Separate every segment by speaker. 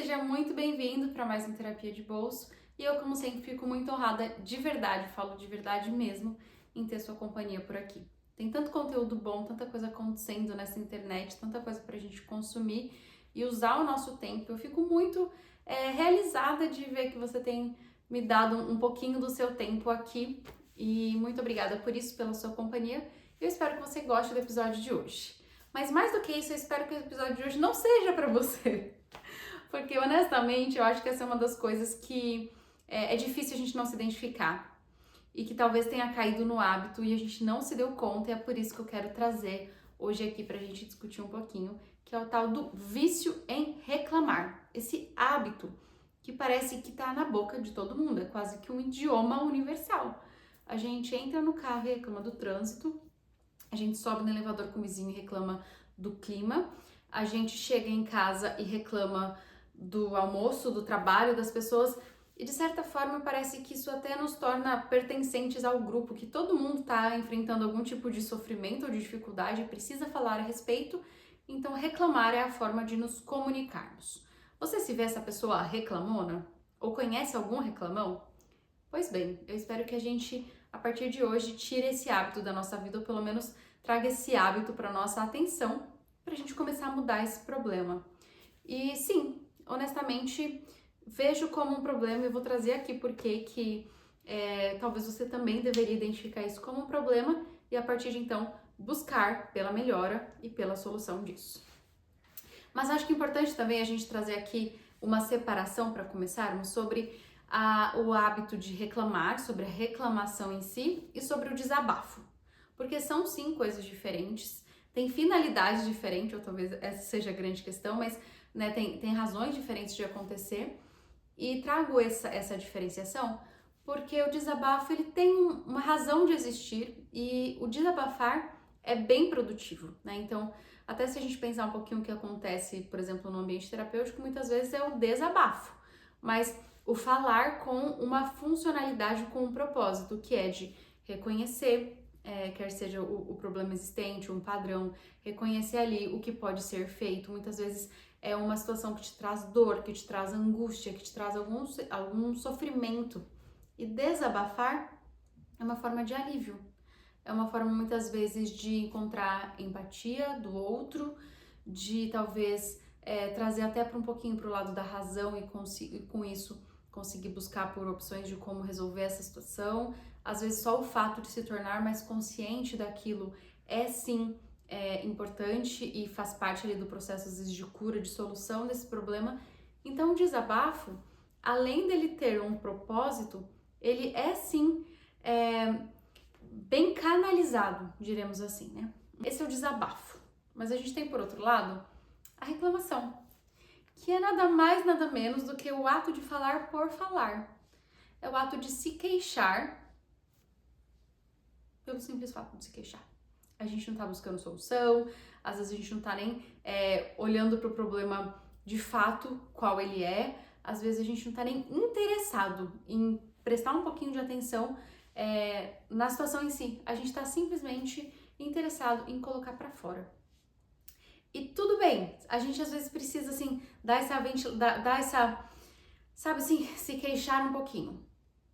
Speaker 1: seja muito bem-vindo para mais uma terapia de bolso. E eu, como sempre, fico muito honrada de verdade, falo de verdade mesmo, em ter sua companhia por aqui. Tem tanto conteúdo bom, tanta coisa acontecendo nessa internet, tanta coisa pra gente consumir e usar o nosso tempo. Eu fico muito realizada de ver que você tem me dado um pouquinho do seu tempo aqui. E muito obrigada por isso, pela sua companhia. Eu espero que você goste do episódio de hoje. Mas mais do que isso, eu espero que o episódio de hoje não seja pra você. Porque, honestamente, eu acho que essa é uma das coisas que é difícil a gente não se identificar. E que talvez tenha caído no hábito e a gente não se deu conta. E é por isso que eu quero trazer hoje aqui pra gente discutir um pouquinho, que é o tal do vício em reclamar. Esse hábito que parece que tá na boca de todo mundo. É quase que um idioma universal. A gente entra no carro e reclama do trânsito. A gente sobe no elevador com o vizinho e reclama do clima. A gente chega em casa e reclama do almoço, do trabalho das pessoas. E de certa forma parece que isso até nos torna pertencentes ao grupo, que todo mundo está enfrentando algum tipo de sofrimento ou de dificuldade e precisa falar a respeito. Então reclamar é a forma de nos comunicarmos. Você se vê essa pessoa reclamona? Ou conhece algum reclamão? Pois bem, eu espero que a gente, a partir de hoje, tire esse hábito da nossa vida, ou pelo menos traga esse hábito para nossa atenção, para a gente começar a mudar esse problema. E sim, honestamente, vejo como um problema e vou trazer aqui porque que talvez você também deveria identificar isso como um problema e a partir de então buscar pela melhora e pela solução disso. Mas acho que é importante também a gente trazer aqui uma separação para começarmos sobre o hábito de reclamar, sobre a reclamação em si e sobre o desabafo. Porque são sim coisas diferentes, tem finalidades diferentes, ou talvez essa seja a grande questão, mas né, tem razões diferentes de acontecer. E trago essa diferenciação porque o desabafo ele tem uma razão de existir e o desabafar é bem produtivo, né? Então, até se a gente pensar um pouquinho o que acontece, por exemplo, no ambiente terapêutico, muitas vezes é o desabafo, mas o falar com uma funcionalidade, com um propósito, que é de reconhecer, quer seja o problema existente, um padrão, reconhecer ali o que pode ser feito. Muitas vezes é uma situação que te traz dor, que te traz angústia, que te traz algum sofrimento. E desabafar é uma forma de alívio. É uma forma, muitas vezes, de encontrar empatia do outro, de talvez trazer até para um pouquinho para o lado da razão e com isso conseguir buscar por opções de como resolver essa situação. Às vezes só o fato de se tornar mais consciente daquilo é sim importante e faz parte ali do processo às vezes de cura, de solução desse problema. Então o desabafo, além dele ter um propósito, ele é sim bem canalizado, diremos assim, né? Esse é o desabafo. Mas a gente tem, por outro lado, a reclamação, que é nada mais, nada menos do que o ato de falar por falar. É o ato de se queixar pelo simples fato de se queixar. A gente não tá buscando solução, às vezes a gente não tá nem olhando para o problema de fato, qual ele é, às vezes a gente não tá nem interessado em prestar um pouquinho de atenção na situação em si. A gente tá simplesmente interessado em colocar para fora. E tudo bem, a gente às vezes precisa assim, dar essa, sabe assim, se queixar um pouquinho.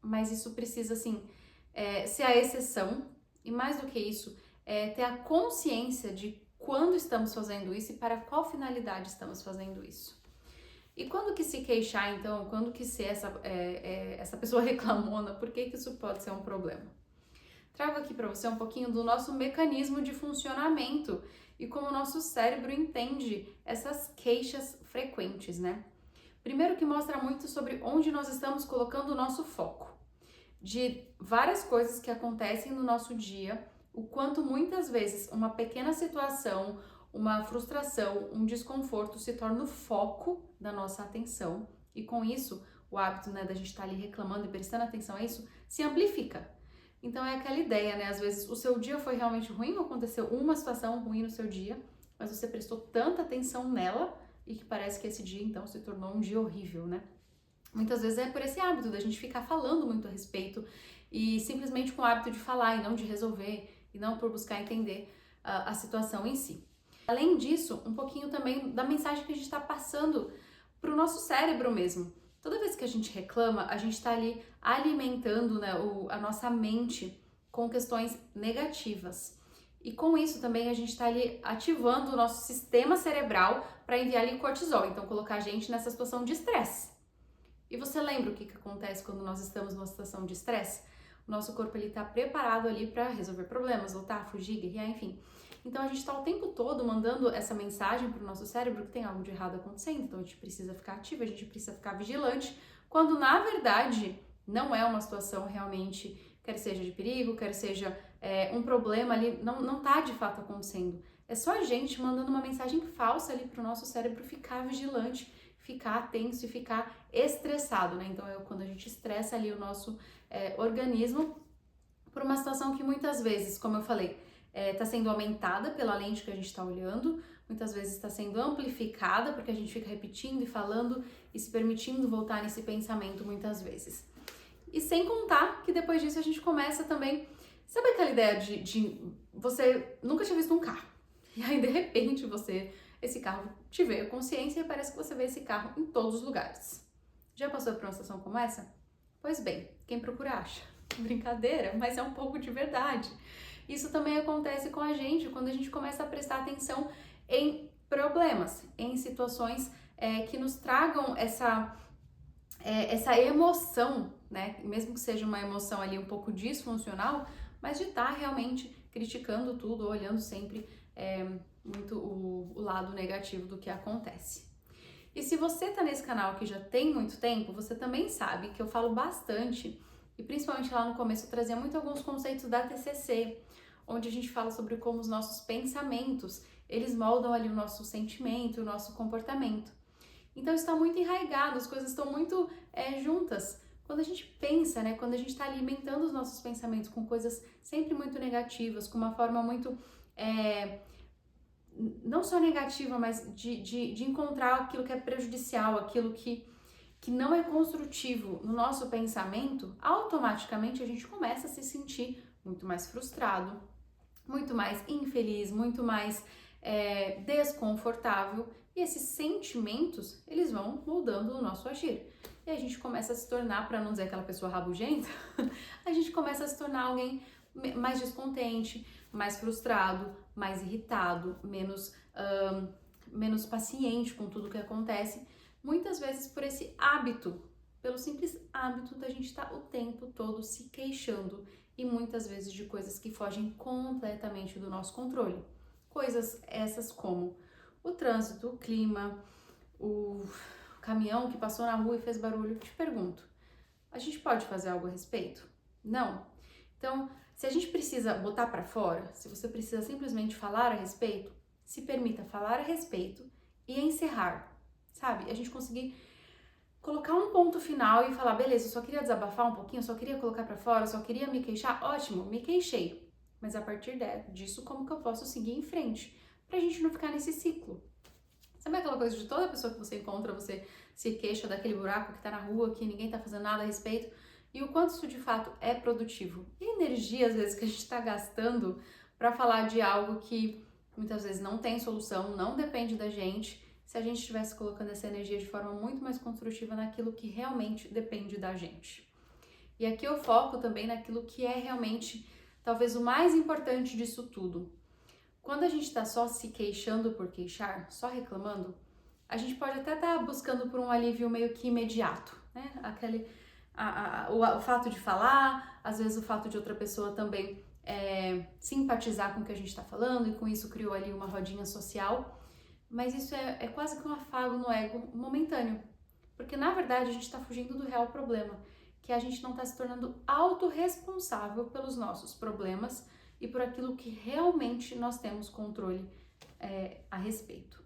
Speaker 1: Mas isso precisa assim, ser a exceção, e mais do que isso, ter a consciência de quando estamos fazendo isso e para qual finalidade estamos fazendo isso. E quando que se queixar, então, quando que ser essa pessoa reclamona, por que isso pode ser um problema? Trago aqui para você um pouquinho do nosso mecanismo de funcionamento e como o nosso cérebro entende essas queixas frequentes, né? Primeiro que mostra muito sobre onde nós estamos colocando o nosso foco. De várias coisas que acontecem no nosso dia, o quanto muitas vezes uma pequena situação, uma frustração, um desconforto se torna o foco da nossa atenção e com isso o hábito, né, da gente estar ali reclamando e prestando atenção a isso se amplifica. Então é aquela ideia, né, às vezes o seu dia foi realmente ruim, ou aconteceu uma situação ruim no seu dia, mas você prestou tanta atenção nela e que parece que esse dia então se tornou um dia horrível, né? Muitas vezes é por esse hábito da gente ficar falando muito a respeito e simplesmente com o hábito de falar e não de resolver e não por buscar entender a situação em si. Além disso, um pouquinho também da mensagem que a gente está passando para o nosso cérebro mesmo. Toda vez que a gente reclama, a gente está ali alimentando, né, a nossa mente com questões negativas. E com isso também a gente está ali ativando o nosso sistema cerebral para enviar ali cortisol, então colocar a gente nessa situação de estresse. E você lembra o que acontece quando nós estamos numa situação de estresse? O nosso corpo está preparado ali para resolver problemas, lutar, fugir, guerrear, enfim. Então a gente está o tempo todo mandando essa mensagem para o nosso cérebro que tem algo de errado acontecendo, então a gente precisa ficar ativo, a gente precisa ficar vigilante, quando na verdade não é uma situação realmente, quer seja de perigo, quer seja um problema ali, não está de fato acontecendo. É só a gente mandando uma mensagem falsa ali para o nosso cérebro ficar vigilante, ficar tenso e ficar estressado, né? Então quando a gente estressa ali o nosso organismo por uma situação que muitas vezes, como eu falei, está sendo aumentada pela lente que a gente está olhando, muitas vezes está sendo amplificada porque a gente fica repetindo e falando e se permitindo voltar nesse pensamento muitas vezes. E sem contar que depois disso a gente começa também, sabe aquela ideia de você nunca tinha visto um carro, e aí de repente esse carro te veio a consciência e parece que você vê esse carro em todos os lugares. Já passou por uma situação como essa? Pois bem, quem procura acha. Brincadeira, mas é um pouco de verdade. Isso também acontece com a gente quando a gente começa a prestar atenção em problemas, em situações que nos tragam essa emoção, né? Mesmo que seja uma emoção ali um pouco disfuncional, mas de estar realmente criticando tudo, olhando sempre muito o lado negativo do que acontece. E se você tá nesse canal aqui já tem muito tempo, você também sabe que eu falo bastante, e principalmente lá no começo eu trazia muito alguns conceitos da TCC, onde a gente fala sobre como os nossos pensamentos, eles moldam ali o nosso sentimento, o nosso comportamento. Então está muito enraizado, as coisas estão muito juntas. Quando a gente pensa, né, quando a gente está alimentando os nossos pensamentos com coisas sempre muito negativas, com uma forma muito, não só negativa, mas de encontrar aquilo que é prejudicial, aquilo que não é construtivo no nosso pensamento, automaticamente a gente começa a se sentir muito mais frustrado, muito mais infeliz, muito mais desconfortável, e esses sentimentos, eles vão moldando o nosso agir. E a gente começa a se tornar, para não dizer aquela pessoa rabugenta, a gente começa a se tornar alguém mais descontente, mais frustrado, mais irritado, menos paciente com tudo que acontece, muitas vezes por esse hábito, pelo simples hábito da gente estar o tempo todo se queixando e muitas vezes de coisas que fogem completamente do nosso controle. Coisas essas como o trânsito, o clima, o caminhão que passou na rua e fez barulho. Te pergunto, a gente pode fazer algo a respeito? Não. Então, se a gente precisa botar para fora, se você precisa simplesmente falar a respeito, se permita falar a respeito e encerrar, sabe? A gente conseguir colocar um ponto final e falar, beleza, eu só queria desabafar um pouquinho, eu só queria colocar pra fora, eu só queria me queixar, ótimo, me queixei. Mas a partir disso, como que eu posso seguir em frente? Pra gente não ficar nesse ciclo. Sabe aquela coisa de toda pessoa que você encontra, você se queixa daquele buraco que tá na rua, que ninguém tá fazendo nada a respeito, e o quanto isso de fato é produtivo. E a energia, às vezes, que a gente tá gastando pra falar de algo que muitas vezes não tem solução, não depende da gente, se a gente estivesse colocando essa energia de forma muito mais construtiva naquilo que realmente depende da gente. E aqui eu foco também naquilo que é realmente, talvez, o mais importante disso tudo. Quando a gente está só se queixando por queixar, só reclamando, a gente pode até estar buscando por um alívio meio que imediato, né? O fato de falar, às vezes o fato de outra pessoa também simpatizar com o que a gente está falando, e com isso criou ali uma rodinha social. Mas isso é quase que um afago no ego momentâneo, porque na verdade a gente está fugindo do real problema, que a gente não está se tornando autorresponsável pelos nossos problemas e por aquilo que realmente nós temos controle a respeito.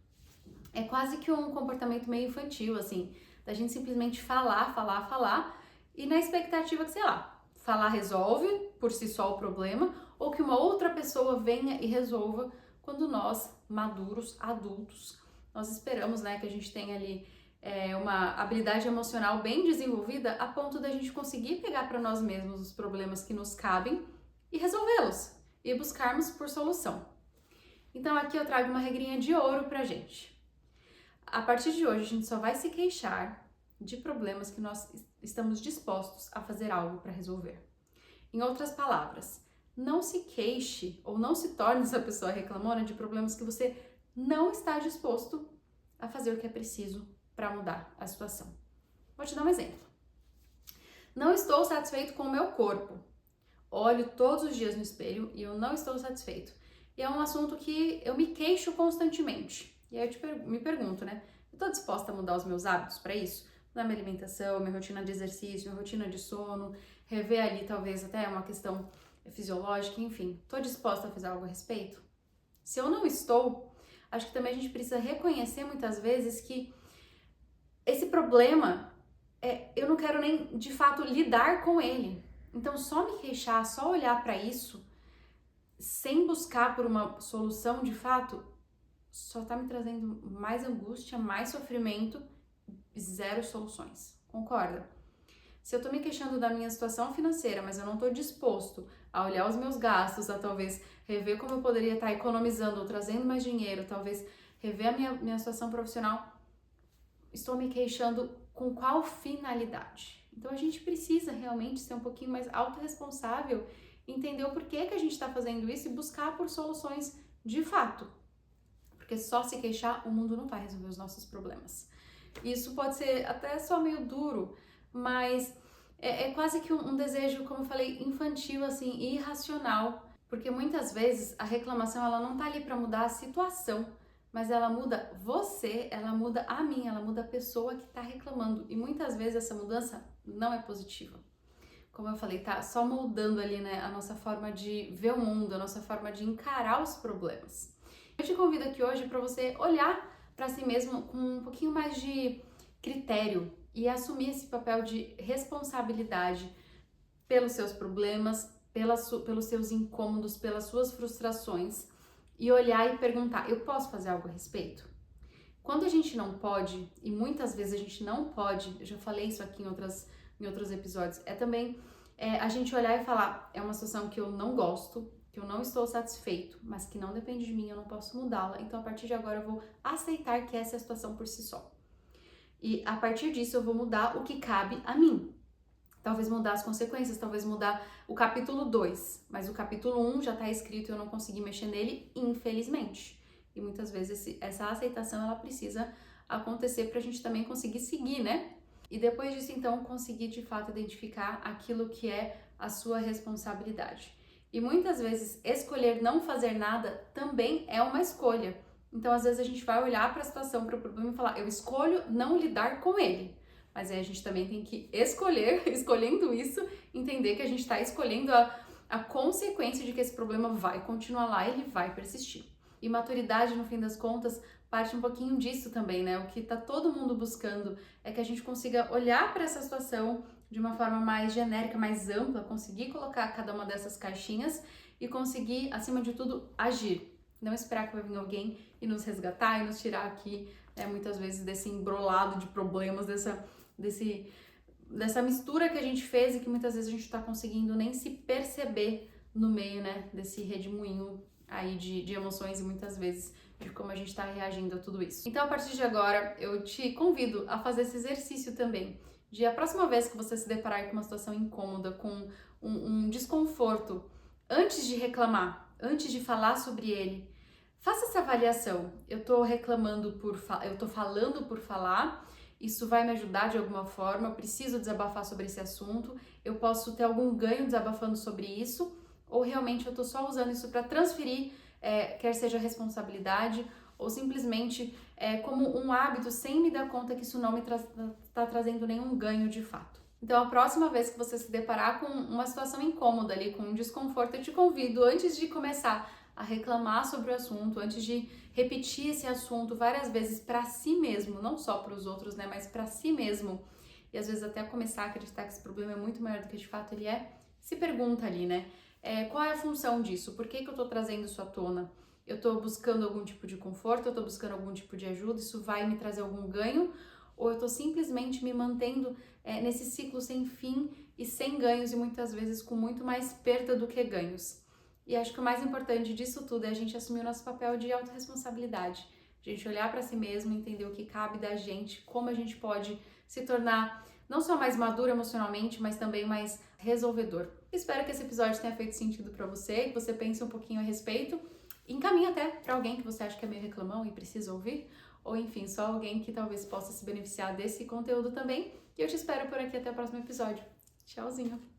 Speaker 1: É quase que um comportamento meio infantil, assim, da gente simplesmente falar, e na expectativa que, sei lá, falar resolve por si só o problema, ou que uma outra pessoa venha e resolva, quando nós, maduros, adultos, nós esperamos, né, que a gente tenha ali uma habilidade emocional bem desenvolvida a ponto da gente conseguir pegar para nós mesmos os problemas que nos cabem e resolvê-los, e buscarmos por solução. Então aqui eu trago uma regrinha de ouro pra gente. A partir de hoje, a gente só vai se queixar de problemas que nós estamos dispostos a fazer algo para resolver. Em outras palavras, não se queixe ou não se torne essa pessoa reclamona de problemas que você não está disposto a fazer o que é preciso para mudar a situação. Vou te dar um exemplo. Não estou satisfeito com o meu corpo. Olho todos os dias no espelho e eu não estou satisfeito. E é um assunto que eu me queixo constantemente. E aí eu me pergunto, né? Eu estou disposta a mudar os meus hábitos para isso? Mudar minha alimentação, minha rotina de exercício, minha rotina de sono, rever ali talvez até uma questão fisiológica, enfim. Estou disposta a fazer algo a respeito? Se eu não estou, acho que também a gente precisa reconhecer muitas vezes que esse problema, eu não quero nem de fato lidar com ele. Então só me queixar, só olhar para isso, sem buscar por uma solução de fato, só tá me trazendo mais angústia, mais sofrimento, zero soluções. Concorda? Se eu tô me queixando da minha situação financeira, mas eu não tô disposto a olhar os meus gastos, a talvez rever como eu poderia estar economizando ou trazendo mais dinheiro, talvez rever a minha situação profissional, estou me queixando com qual finalidade? Então a gente precisa realmente ser um pouquinho mais autorresponsável, entender o porquê que a gente está fazendo isso e buscar por soluções de fato. Porque só se queixar, o mundo não vai resolver os nossos problemas. Isso pode ser até só meio duro, mas é quase que um desejo, como eu falei, infantil, assim, irracional. Porque muitas vezes a reclamação ela não tá ali para mudar a situação, mas ela muda você, ela muda a mim, ela muda a pessoa que tá reclamando. E muitas vezes essa mudança não é positiva. Como eu falei, tá só moldando ali, né, a nossa forma de ver o mundo, a nossa forma de encarar os problemas. Eu te convido aqui hoje para você olhar para si mesmo com um pouquinho mais de critério e assumir esse papel de responsabilidade pelos seus problemas, pelos seus incômodos, pelas suas frustrações e olhar e perguntar: eu posso fazer algo a respeito? Quando a gente não pode, e muitas vezes a gente não pode, eu já falei isso aqui em outros episódios, é também a gente olhar e falar: é uma situação que eu não gosto, que eu não estou satisfeito, mas que não depende de mim, eu não posso mudá-la, então a partir de agora eu vou aceitar que essa é a situação por si só. E a partir disso eu vou mudar o que cabe a mim. Talvez mudar as consequências, talvez mudar o capítulo 2, mas o capítulo 1 já está escrito e eu não consegui mexer nele, infelizmente. E muitas vezes essa aceitação ela precisa acontecer para a gente também conseguir seguir, né? E depois disso, então, conseguir de fato identificar aquilo que é a sua responsabilidade. E muitas vezes escolher não fazer nada também é uma escolha. Então, às vezes a gente vai olhar para a situação, para o problema e falar: eu escolho não lidar com ele. Mas aí a gente também tem que escolher, escolhendo isso, entender que a gente está escolhendo a consequência de que esse problema vai continuar lá, ele vai persistir. E maturidade, no fim das contas, parte um pouquinho disso também, né? O que tá todo mundo buscando é que a gente consiga olhar para essa situação de uma forma mais genérica, mais ampla, conseguir colocar cada uma dessas caixinhas e conseguir, acima de tudo, agir. Não esperar que vai vir alguém e nos resgatar e nos tirar aqui, muitas vezes, desse embrolado de problemas, dessa mistura que a gente fez e que muitas vezes a gente tá conseguindo nem se perceber no meio, né, desse redemoinho aí de emoções e muitas vezes de como a gente tá reagindo a tudo isso. Então, a partir de agora, eu te convido a fazer esse exercício também, de a próxima vez que você se deparar com uma situação incômoda, com um desconforto, antes de reclamar, antes de falar sobre ele, faça essa avaliação. Eu tô reclamando eu tô falando por falar, isso vai me ajudar de alguma forma, eu preciso desabafar sobre esse assunto, eu posso ter algum ganho desabafando sobre isso, ou realmente eu tô só usando isso para transferir, quer seja responsabilidade, ou simplesmente como um hábito, sem me dar conta que isso não me tá trazendo nenhum ganho de fato. Então, a próxima vez que você se deparar com uma situação incômoda ali, com um desconforto, eu te convido, antes de começar a reclamar sobre o assunto, antes de repetir esse assunto várias vezes para si mesmo, não só para os outros, né, mas para si mesmo, e às vezes até começar a acreditar que esse problema é muito maior do que de fato ele é, se pergunta ali, né, qual é a função disso? Por que eu tô trazendo isso à tona? Eu tô buscando algum tipo de conforto? Eu tô buscando algum tipo de ajuda? Isso vai me trazer algum ganho? Ou eu tô simplesmente me mantendo nesse ciclo sem fim e sem ganhos e muitas vezes com muito mais perda do que ganhos? E acho que o mais importante disso tudo é a gente assumir o nosso papel de autorresponsabilidade, a gente olhar para si mesmo, entender o que cabe da gente, como a gente pode se tornar não só mais maduro emocionalmente, mas também mais resolvedor. Espero que esse episódio tenha feito sentido para você, que você pense um pouquinho a respeito. Encaminhe até para alguém que você acha que é meio reclamão e precisa ouvir, ou enfim, só alguém que talvez possa se beneficiar desse conteúdo também. E eu te espero por aqui até o próximo episódio. Tchauzinho!